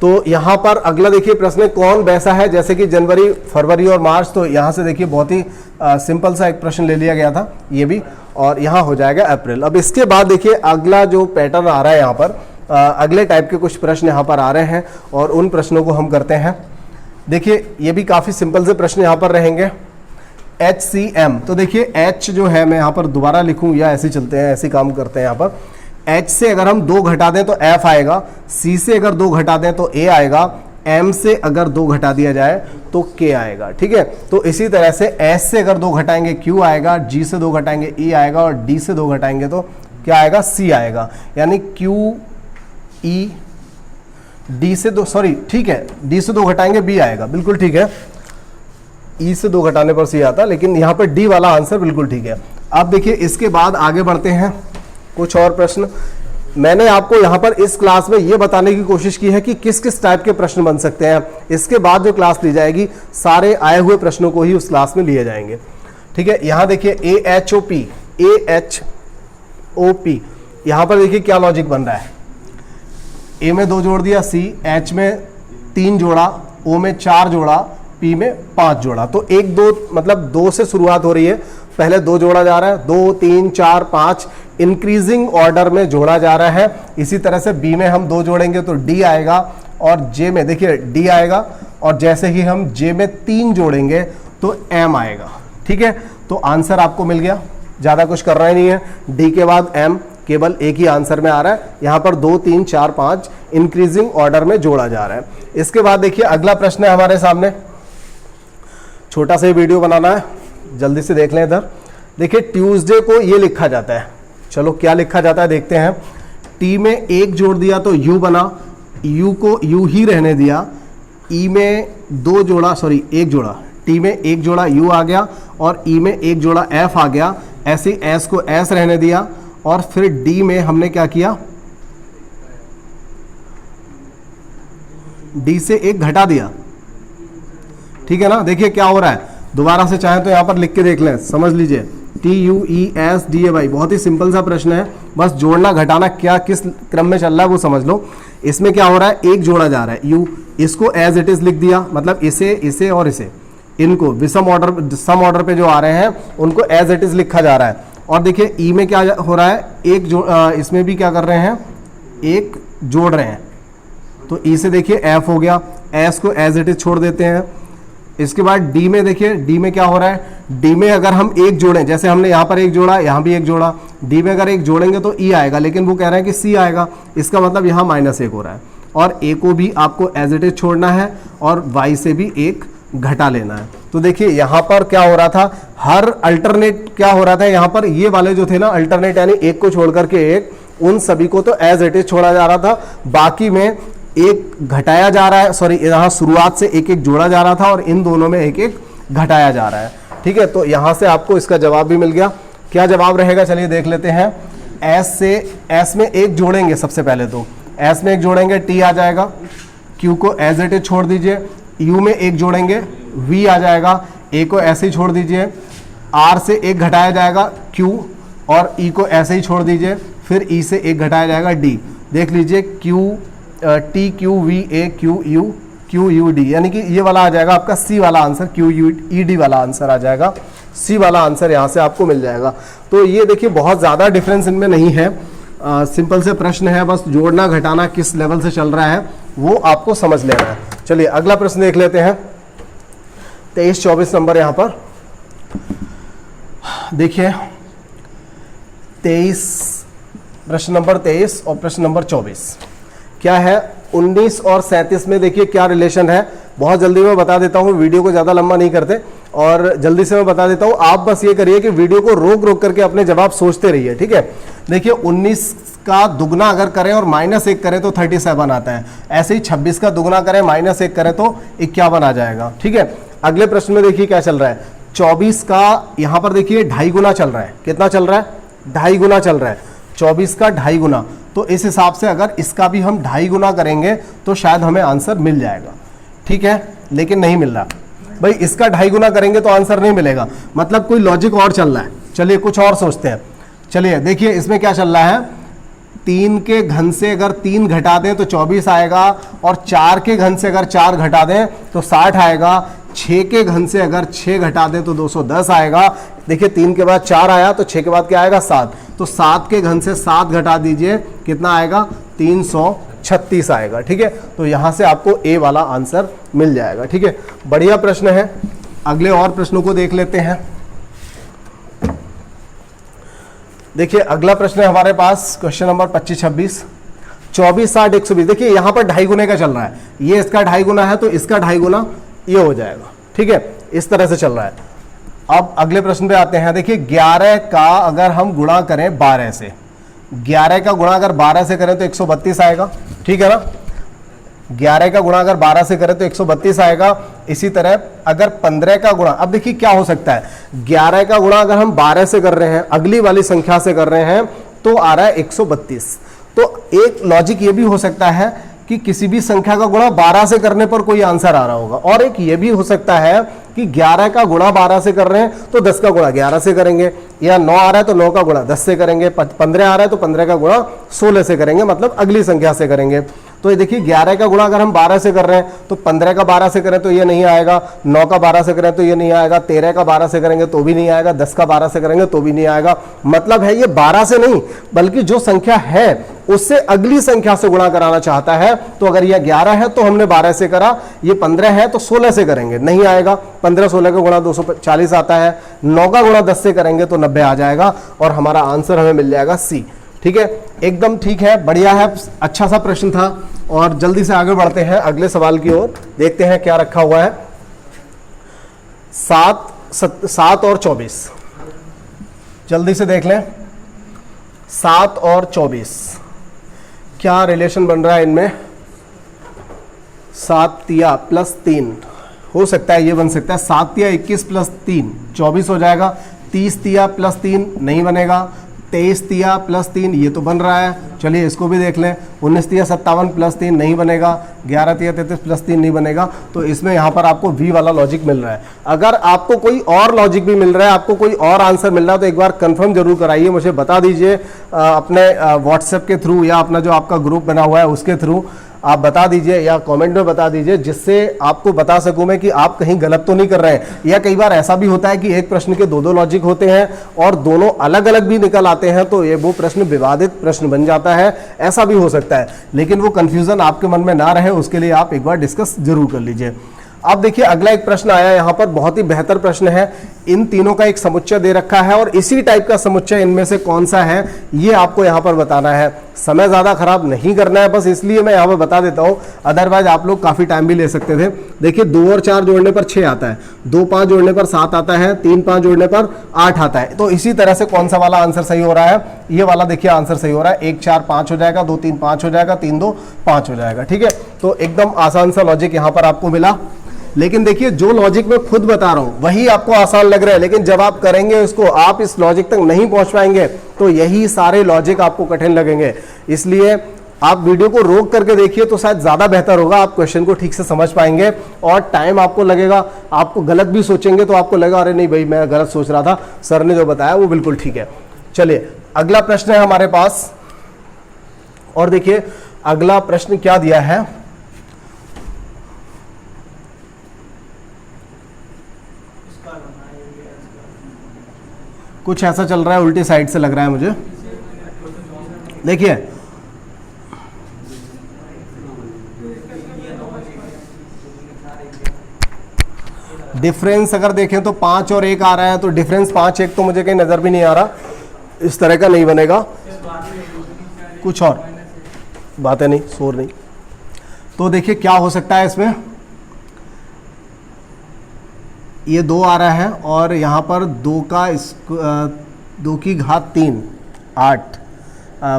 तो यहां पर अगला देखिए प्रश्न कौन वैसा है जैसे कि जनवरी, फरवरी और मार्च। तो यहां से देखिए बहुत ही सिंपल सा एक प्रश्न ले लिया गया था ये भी, और यहां हो जाएगा अप्रैल। अब इसके बाद देखिए अगला जो पैटर्न आ रहा है यहां पर, अगले टाइप के कुछ प्रश्न यहां पर आ रहे हैं और उन प्रश्नों को हम करते हैं। देखिए ये भी काफी सिंपल से प्रश्न यहां पर रहेंगे। HCM, तो देखिए H जो है, मैं यहाँ पर दोबारा लिखूं या ऐसे चलते हैं, ऐसे काम करते हैं। यहाँ पर H से अगर हम 2 घटा दें तो F आएगा, C से अगर 2 घटा दें तो A आएगा, M से अगर 2 घटा दिया जाए तो K आएगा, ठीक है। तो इसी तरह से S से अगर 2 घटाएंगे Q आएगा, G से 2 घटाएंगे E आएगा, और D से 2 घटाएंगे तो क्या आएगा, C आएगा। यानी Q, E, D से 2, सॉरी ठीक है, D से 2 घटाएंगे B आएगा, बिल्कुल ठीक है। ई से 2 घटाने पर सी आता, लेकिन यहाँ पर डी वाला आंसर बिल्कुल ठीक है। अब देखिए इसके बाद आगे बढ़ते हैं कुछ और प्रश्न। मैंने आपको यहाँ पर इस क्लास में ये बताने की कोशिश की है कि किस किस टाइप के प्रश्न बन सकते हैं। इसके बाद जो क्लास ली जाएगी सारे आए हुए प्रश्नों को ही उस क्लास में लिए जाएंगे, ठीक है। यहाँ देखिए AHOP, यहाँ पर देखिए क्या लॉजिक बन रहा है। ए में 2 जोड़ दिया, C, H में 3 जोड़ा, O में 4 जोड़ा, P में 5 जोड़ा। तो 1, 2 मतलब 2 से शुरुआत हो रही है, पहले 2 जोड़ा जा रहा है, 2, 3, 4, 5 इंक्रीजिंग ऑर्डर में जोड़ा जा रहा है। इसी तरह से B में हम 2 जोड़ेंगे तो D आएगा, और J में देखिए D आएगा, और जैसे ही हम J में 3 जोड़ेंगे तो M आएगा, ठीक है। तो आंसर आपको मिल गया, ज़्यादा कुछ करना ही नहीं है। D के बाद M केवल एक ही आंसर में आ रहा है, यहाँ पर 2, 3, 4, 5 इंक्रीजिंग ऑर्डर में जोड़ा जा रहा है। इसके बाद देखिए अगला प्रश्न है हमारे सामने, छोटा सा ही वीडियो बनाना है, जल्दी से देख लें इधर। देखिए ट्यूसडे को ये लिखा जाता है, चलो क्या लिखा जाता है देखते हैं। टी में 1 जोड़ दिया तो यू बना, यू को यू ही रहने दिया, ई में 2 जोड़ा, सॉरी 1 जोड़ा, टी में 1 जोड़ा यू आ गया, और ई में 1 जोड़ा एफ आ गया। ऐसे एस को एस रहने दिया, और फिर डी में हमने क्या किया, डी से 1 घटा दिया, ठीक है ना। देखिए क्या हो रहा है, दोबारा से चाहें तो यहां पर लिख के देख लें, समझ लीजिए। TUESDAY, बहुत ही सिंपल सा प्रश्न है, बस जोड़ना घटाना क्या किस क्रम में चल रहा है वो समझ लो। इसमें क्या हो रहा है, एक जोड़ा जा रहा है u, इसको एज इट इज लिख दिया, मतलब इसे और इसे, इनको विषम ऑर्डर सम ऑर्डर पे जो आ रहे हैं उनको एज इट इज लिखा जा रहा है। और देखिए ई में क्या हो रहा है, इसमें भी क्या कर रहे हैं, एक जोड़ रहे हैं, तो ई से देखिए एफ हो गया, एस को एज इट इज छोड़ देते हैं। इसके बाद डी में देखिए, डी में क्या हो रहा है, डी में अगर हम एक जोड़ें, जैसे हमने यहाँ पर एक जोड़ा, यहाँ भी एक जोड़ा, डी में अगर एक जोड़ेंगे तो ई आएगा, लेकिन वो कह रहे हैं कि सी आएगा, इसका मतलब यहाँ -1 हो रहा है। और ए को भी आपको एज इट इज छोड़ना है और वाई से भी एक घटा लेना है। तो देखिए यहाँ पर क्या हो रहा था, हर अल्टरनेट क्या हो रहा था, यहाँ पर ये वाले जो थे ना अल्टरनेट, यानी एक को छोड़ करके एक, उन सभी को तो एज इट इज छोड़ा जा रहा था, बाकी में एक घटाया जा रहा है, सॉरी यहाँ शुरुआत से एक एक जोड़ा जा रहा था और इन दोनों में एक एक घटाया जा रहा है। ठीक है, तो यहाँ से आपको इसका जवाब भी मिल गया। क्या जवाब रहेगा, चलिए देख लेते हैं। एस से एस में एक जोड़ेंगे, सबसे पहले तो एस में एक जोड़ेंगे, टी आ जाएगा, क्यू को एज इट इज छोड़ दीजिए, यू में एक जोड़ेंगे, वी आ जाएगा, ए को ऐसे ही छोड़ दीजिए, आर से एक घटाया जाएगा क्यू, और ई को ऐसे ही छोड़ दीजिए, फिर ई से एक घटाया जाएगा डी। देख लीजिए T Q V A Q U D, यानी कि ये वाला आ जाएगा आपका सी वाला answer, Q U E D वाला आंसर आ जाएगा, सी वाला आंसर यहाँ से आपको मिल जाएगा। तो ये देखिए बहुत ज़्यादा डिफरेंस इनमें नहीं है, सिंपल से प्रश्न है, बस जोड़ना घटाना किस लेवल से चल रहा है वो आपको समझ लेना है। चलिए अगला प्रश्न देख लेते हैं, 23-24 नंबर। यहाँ पर देखिए 23, प्रश्न नंबर 23 और प्रश्न नंबर 24 क्या है, 19 और 37 में देखिए क्या रिलेशन है, बहुत जल्दी मैं बता देता हूँ, वीडियो को ज़्यादा लंबा नहीं करते और जल्दी से मैं बता देता हूँ। आप बस ये करिए कि वीडियो को रोक रोक करके अपने जवाब सोचते रहिए, ठीक है। देखिए 19 का दुगना अगर करें और -1 करें तो 37 आता है, ऐसे ही 26 का दुगना करें -1 करें तो 51 आ जाएगा, ठीक है। अगले प्रश्न में देखिए क्या चल रहा है, 24 का यहाँ पर देखिए 2.5 गुना चल रहा है, कितना चल रहा है, 2.5 गुना चल रहा है, 24 का 2.5 गुना, तो इस हिसाब से अगर इसका भी हम 2.5 गुना करेंगे तो शायद हमें आंसर मिल जाएगा, ठीक है, लेकिन नहीं मिल रहा भाई, इसका 2.5 गुना करेंगे तो आंसर नहीं मिलेगा, मतलब कोई लॉजिक और चल रहा है। चलिए कुछ और सोचते हैं। चलिए देखिए इसमें क्या चल रहा है, 3 के घन से अगर 3 घटा दें तो 24 आएगा, और 4 के घन से अगर 4 घटा दें तो 60 आएगा, 6 के घन से अगर 6 घटा दें तो 210 आएगा। देखिए 3 के बाद 4 आया तो 6 के बाद क्या आएगा 7, तो 7 के घन से 7 घटा दीजिए, कितना आएगा 336 आएगा, ठीक है। तो यहाँ से आपको ए वाला आंसर मिल जाएगा, ठीक है। बढ़िया प्रश्न है, अगले और प्रश्नों को देख लेते हैं। देखिए अगला प्रश्न है हमारे पास क्वेश्चन नंबर 25-26, 24, 60, 120। देखिए यहाँ पर 2.5 गुने का चल रहा है, ये इसका 2.5 गुना है तो इसका 2.5 गुना ये हो जाएगा, ठीक है, इस तरह से चल रहा है। अब अगले प्रश्न पे आते हैं। देखिए 11 का अगर हम गुणा करें 12 से, 11 का गुणा अगर 12 से करें तो 132 आएगा, ठीक है ना। 11 का गुणा अगर 12 से करें तो 132 आएगा। इसी तरह अगर 15 का गुणा, अब देखिए क्या हो सकता है, 11 का गुणा अगर हम 12 से कर रहे हैं, अगली वाली संख्या से कर रहे हैं तो आ रहा है 132। तो एक लॉजिक ये भी हो सकता है कि किसी भी संख्या का गुणा 12 से करने पर कोई आंसर आ रहा होगा, और एक ये भी हो सकता है कि 11 का गुणा 12 से कर रहे हैं तो 10 का गुणा 11 से करेंगे, या 9 आ रहा है तो 9 का गुणा 10 से करेंगे, 15 आ रहा है तो 15 का गुणा 16 से करेंगे, मतलब अगली संख्या से करेंगे। तो ये देखिए 11 का गुणा अगर हम 12 से कर रहे हैं तो 15 का 12 से करें तो ये नहीं आएगा, 9 का 12 से करें तो ये नहीं आएगा, 13 का 12 से करेंगे तो भी नहीं आएगा, 10 का 12 से करेंगे तो भी नहीं आएगा। मतलब है ये 12 से नहीं बल्कि जो संख्या है उससे अगली संख्या से गुणा कराना चाहता है। तो अगर यह 11 है तो हमने 12 से करा, ये 15 है तो 16 से करेंगे, नहीं आएगा। 15 16 का गुणा 240 आता है, 9 का गुणा 10 से करेंगे तो 90 आ जाएगा, और हमारा आंसर हमें मिल जाएगा सी, ठीक है। एकदम ठीक है, बढ़िया है, अच्छा सा प्रश्न था। और जल्दी से आगे बढ़ते हैं अगले सवाल की ओर, देखते हैं क्या रखा हुआ है। 7 और 24, जल्दी से देख लें। 7 और 24 क्या रिलेशन बन रहा है इनमें, 7 तिया प्लस 3 हो सकता है, ये बन सकता है 7 तिया 21 प्लस 3 24 हो जाएगा। 30 तिया प्लस 3 नहीं बनेगा, 23 तिया प्लस 3 ये तो बन रहा है, चलिए इसको भी देख लें। 19 तिया 57 प्लस 3 नहीं बनेगा, 11 तिया 33 प्लस 3 नहीं बनेगा। तो इसमें यहाँ पर आपको वी वाला लॉजिक मिल रहा है। अगर आपको कोई और लॉजिक भी मिल रहा है, आपको कोई और आंसर मिल रहा है, तो एक बार कंफर्म जरूर कराइए, मुझे बता दीजिए अपने व्हाट्सएप के थ्रू या अपना जो आपका ग्रुप बना हुआ है उसके थ्रू आप बता दीजिए या कमेंट में बता दीजिए, जिससे आपको बता सकूं मैं कि आप कहीं गलत तो नहीं कर रहे हैं। या कई बार ऐसा भी होता है कि एक प्रश्न के दो लॉजिक होते हैं और दोनों अलग अलग भी निकल आते हैं, तो ये वो प्रश्न विवादित प्रश्न बन जाता है, ऐसा भी हो सकता है। लेकिन वो कंफ्यूजन आपके मन में ना रहे उसके लिए आप एक बार डिस्कस जरूर कर लीजिए। अब देखिए अगला एक प्रश्न आया यहाँ पर, बहुत ही बेहतर प्रश्न है। इन तीनों का एक समुच्चय दे रखा है और इसी टाइप का समुच्चय इनमें से कौन सा है ये आपको यहाँ पर बताना है। समय ज़्यादा खराब नहीं करना है, बस इसलिए मैं यहाँ पर बता देता हूँ, अदरवाइज आप लोग काफ़ी टाइम भी ले सकते थे। देखिए 2 और 4 जोड़ने पर 6 आता है, 2 5 जोड़ने पर 7 आता है, 3 5 जोड़ने पर 8 आता है। तो इसी तरह से कौन सा वाला आंसर सही हो रहा है, ये वाला देखिए आंसर सही हो रहा है। 1 4 5 हो जाएगा, 2 3 5 हो जाएगा, 3 2 5 हो जाएगा। ठीक है, तो एकदम आसान सा लॉजिक यहाँ पर आपको मिला। लेकिन देखिए जो लॉजिक मैं खुद बता रहा हूं वही आपको आसान लग रहा है, लेकिन जब आप करेंगे इसको, आप इस लॉजिक तक नहीं पहुंच पाएंगे, तो यही सारे लॉजिक आपको कठिन लगेंगे। इसलिए आप वीडियो को रोक करके देखिए तो शायद ज्यादा बेहतर होगा, आप क्वेश्चन को ठीक से समझ पाएंगे। और टाइम आपको लगेगा, आपको गलत भी सोचेंगे तो आपको लगेगा अरे नहीं भाई मैं गलत सोच रहा था, सर ने जो बताया वो बिल्कुल ठीक है। चलिए अगला प्रश्न है हमारे पास, और देखिए अगला प्रश्न क्या दिया है। कुछ ऐसा चल रहा है, उल्टी साइड से लग रहा है मुझे। देखिए डिफरेंस अगर देखें तो 5 और 1 आ रहा है, तो डिफरेंस 5 1 तो मुझे कहीं नजर भी नहीं आ रहा, इस तरह का नहीं बनेगा, कुछ और बातें नहीं, शोर नहीं। तो देखिए क्या हो सकता है इसमें, ये 2 आ रहा है और यहाँ पर 2 की घात 3 8,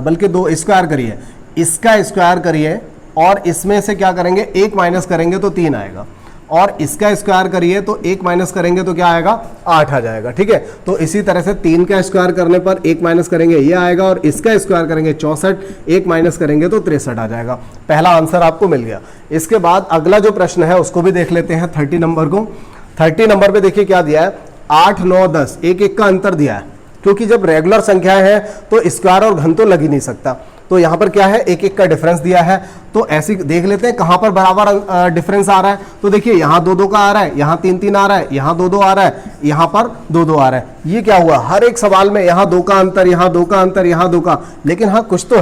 बल्कि 2 स्क्वायर करिए, इसका स्क्वायर करिए और इसमें से क्या करेंगे 1 माइनस करेंगे तो 3 आएगा, और इसका स्क्वायर करिए तो 1 माइनस करेंगे तो क्या आएगा 8 आ जाएगा। ठीक है, तो इसी तरह से 3 का स्क्वायर करने पर 1 माइनस करेंगे ये आएगा, और इसका स्क्वायर करेंगे 64, 1 माइनस करेंगे तो 63 आ जाएगा। पहला आंसर आपको मिल गया। इसके बाद अगला जो प्रश्न है उसको भी देख लेते हैं, 30 नंबर को। 30 नंबर पे देखिए क्या दिया है, 8 9 10, 1 1 का अंतर दिया है, क्योंकि जब रेगुलर संख्याएं हैं तो स्क्वायर और घन तो लग ही नहीं सकता। तो यहाँ पर क्या है, 1 1 का डिफरेंस दिया है, तो ऐसे देख लेते हैं कहाँ पर बराबर डिफरेंस आ रहा है। तो देखिए यहाँ 2 2 का आ रहा है, यहाँ 3 3 आ रहा है, यहाँ 2 2 आ रहा है, यहाँ पर 2 2 आ रहा है। ये क्या हुआ, हर एक सवाल में यहाँ 2 का अंतर, यहाँ 2 का अंतर, यहाँ 2 का, लेकिन हाँ कुछ तो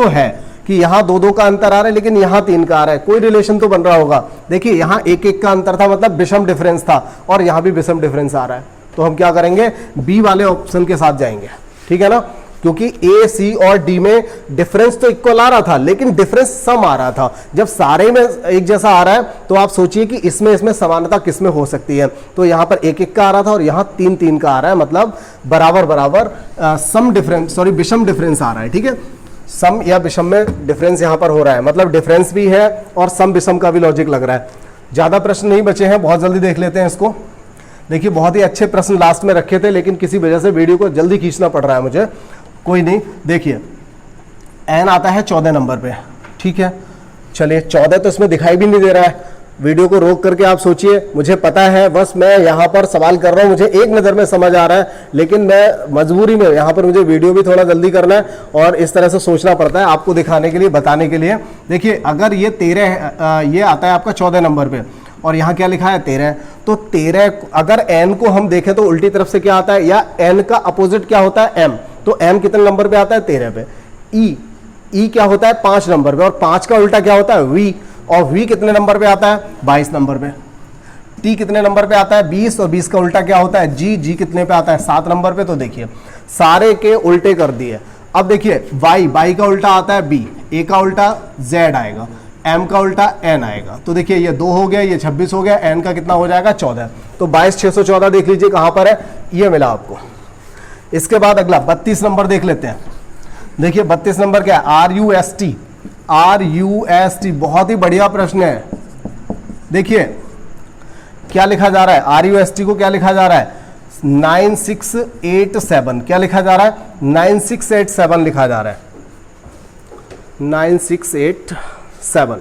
है कि यहाँ 2 2 का अंतर आ रहा है, लेकिन यहाँ 3 का आ रहा है, कोई रिलेशन तो बन रहा होगा। देखिए यहाँ 1 1 का अंतर था, मतलब विषम डिफरेंस था, और यहाँ भी विषम डिफरेंस आ रहा है। तो हम क्या करेंगे, बी वाले ऑप्शन के साथ जाएंगे। ठीक है ना, क्योंकि ए सी और डी में डिफरेंस तो इक्वल आ रहा था, लेकिन डिफरेंस सम आ रहा था। जब सारे में एक जैसा आ रहा है तो आप सोचिए कि इसमें समानता किसमें हो सकती है। तो यहाँ पर 1 1 का आ रहा था और यहाँ 3 3 का आ रहा है, मतलब बराबर विषम डिफरेंस आ रहा है। ठीक है, सम या विषम में डिफरेंस यहाँ पर हो रहा है, मतलब डिफरेंस भी है और सम विषम का भी लॉजिक लग रहा है। ज़्यादा प्रश्न नहीं बचे हैं, बहुत जल्दी देख लेते हैं इसको। देखिए बहुत ही अच्छे प्रश्न लास्ट में रखे थे, लेकिन किसी वजह से वीडियो को जल्दी खींचना पड़ रहा है मुझे, कोई नहीं। देखिए एन आता है 14 नंबर पे। ठीक है, चलिए 14 तो इसमें दिखाई भी नहीं दे रहा है। वीडियो को रोक करके आप सोचिए, मुझे पता है, बस मैं यहाँ पर सवाल कर रहा हूँ, मुझे एक नज़र में समझ आ रहा है, लेकिन मैं मजबूरी में यहाँ पर मुझे वीडियो भी थोड़ा जल्दी करना है और इस तरह से सोचना पड़ता है आपको दिखाने के लिए, बताने के लिए। देखिए अगर ये 13 ये आता है आपका 14 नंबर पे और यहाँ क्या लिखा है 13, तो 13 अगर n को हम देखें तो उल्टी तरफ से क्या आता है, या n का अपोजिट क्या होता है m, तो m कितने नंबर पे आता है 13 पे। e क्या होता है 5 नंबर पे, और 5 का उल्टा क्या होता है v, और v कितने नंबर पे आता है 22 नंबर पे। t कितने नंबर पे आता है 20, और 20 का उल्टा क्या होता है g कितने पे आता है 7 नंबर पे। तो देखिए सारे के उल्टे कर दिए। अब देखिए y का उल्टा आता है b, a का उल्टा z आएगा, m का उल्टा n आएगा। तो देखिए ये 2 हो गया, ये 26 हो गया, n का कितना हो जाएगा 14। तो 22 614 देख लीजिए कहां पर है, ये मिला आपको। इसके बाद अगला 32 नंबर देख लेते हैं। देखिए 32 नंबर क्या है, RUST, बहुत ही बढ़िया प्रश्न है। देखिए क्या लिखा जा रहा है, RUST को क्या लिखा जा रहा है, 9687, क्या लिखा जा रहा है? 9687 लिखा जा रहा है, 9687।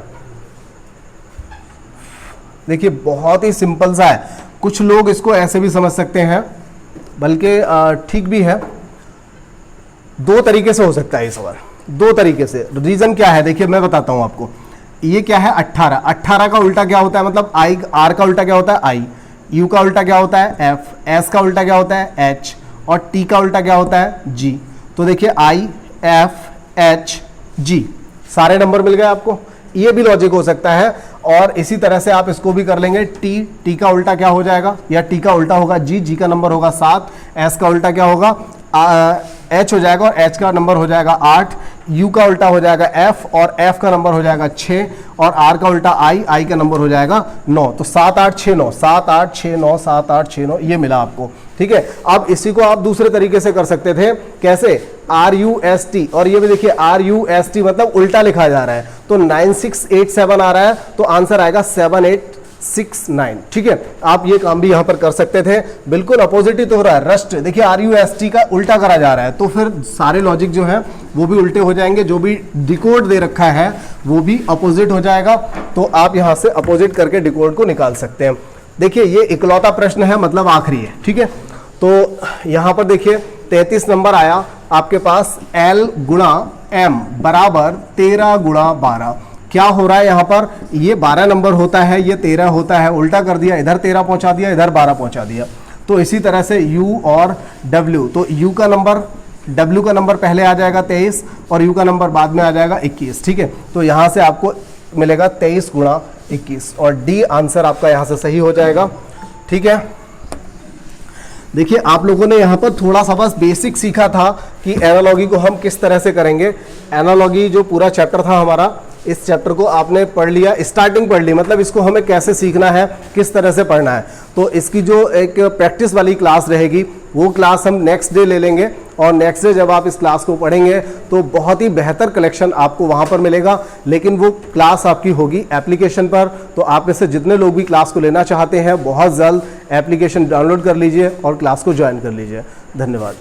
देखिए बहुत ही सिंपल सा है, कुछ लोग इसको ऐसे भी समझ सकते हैं, बल्कि ठीक भी है। दो तरीके से हो सकता है ये सवाल, दो तरीके से। रीजन क्या है देखिए मैं बताता हूं आपको। ये क्या है? 18। 18 का उल्टा क्या होता है? मतलब आई, आर का उल्टा क्या होता है? आई। यू का उल्टा क्या होता है? एफ। एस का उल्टा क्या होता है? एच। और टी का उल्टा क्या होता है? जी। तो देखिए आई, एफ, एच, जी, सारे नंबर मिल गए आपको। ये भी लॉजिक हो सकता है। और इसी तरह से आप इसको भी कर लेंगे। टी, टी का उल्टा क्या हो जाएगा? या टी का उल्टा होगा जी, जी का नंबर होगा 7। एस का उल्टा क्या होगा? एच हो जाएगा और एच का नंबर हो जाएगा 8। यू का उल्टा हो जाएगा एफ और एफ का नंबर हो जाएगा 6। और आर का उल्टा आई, आई का नंबर हो जाएगा 9। तो 7 8 6 9, 7 8 6 9, 7 8 6 9, ये मिला आपको। ठीक है। अब इसी को आप दूसरे तरीके से कर सकते थे। कैसे? RUST, और ये भी देखिए RUST मतलब उल्टा लिखा जा रहा है। तो 9687 आ रहा है, तो आंसर आएगा 7869। ठीक है। आप ये काम भी यहां पर कर सकते थे। बिल्कुल अपोजिट ही तो हो रहा है। रस्ट देखिए RUST का उल्टा करा जा रहा है, तो फिर सारे लॉजिक जो है वो भी उल्टे हो जाएंगे। जो भी डिकोड दे रखा है वो भी अपोजिट हो जाएगा। तो आप यहां से अपोजिट करके डिकोड को निकाल सकते हैं। देखिए ये इकलौता प्रश्न है, मतलब आखिरी है। ठीक है। तो यहां पर देखिए 33 नंबर आया आपके पास। L गुणा M बराबर 13 गुणा 12। क्या हो रहा है यहाँ पर? ये 12 नंबर होता है, ये 13 होता है, उल्टा कर दिया, इधर 13 पहुंचा दिया, इधर 12 पहुंचा दिया। तो इसी तरह से U और W, तो U का नंबर, W का नंबर पहले आ जाएगा 23 और U का नंबर बाद में आ जाएगा 21। ठीक है। तो यहाँ से आपको मिलेगा 23 गुणा 21 और D आंसर आपका यहाँ से सही हो जाएगा। ठीक है। देखिए आप लोगों ने यहाँ पर थोड़ा सा बस बेसिक सीखा था कि एनालॉगी को हम किस तरह से करेंगे। एनालॉगी जो पूरा चैप्टर था हमारा, इस चैप्टर को आपने पढ़ लिया, स्टार्टिंग पढ़ ली, मतलब इसको हमें कैसे सीखना है, किस तरह से पढ़ना है। तो इसकी जो एक प्रैक्टिस वाली क्लास रहेगी वो क्लास हम नेक्स्ट डे ले लेंगे। और नेक्स्ट डे जब आप इस क्लास को पढ़ेंगे तो बहुत ही बेहतर कलेक्शन आपको वहाँ पर मिलेगा। लेकिन वो क्लास आपकी होगी एप्लीकेशन पर। तो आप में से जितने लोग भी क्लास को लेना चाहते हैं बहुत जल्द एप्लीकेशन डाउनलोड कर लीजिए और क्लास को ज्वाइन कर लीजिए। धन्यवाद।